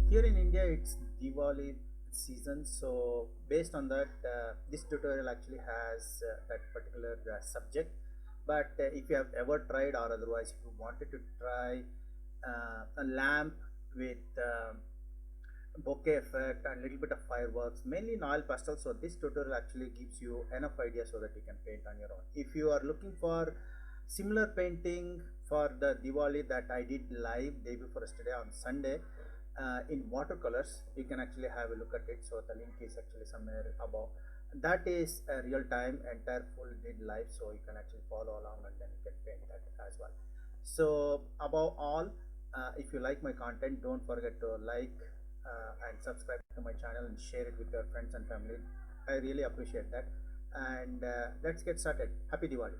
Here in India, it's Diwali season, so based on that, this tutorial actually has that particular subject. But if you have ever tried, or otherwise, if you wanted to try a lamp with bokeh effect and little bit of fireworks, mainly in oil pastel, so this tutorial actually gives you enough idea so that you can paint on your own. If you are looking for similar painting for the Diwali that I did live day before yesterday on Sunday, in watercolors, you can actually have a look at it. So the link is actually somewhere above. That is a real time entire full did live, so you can actually follow along and then you can paint that as well. So above all, if you like my content, don't forget to like and subscribe to my channel and share it with your friends and family. I really appreciate that. And let's get started. Happy Diwali.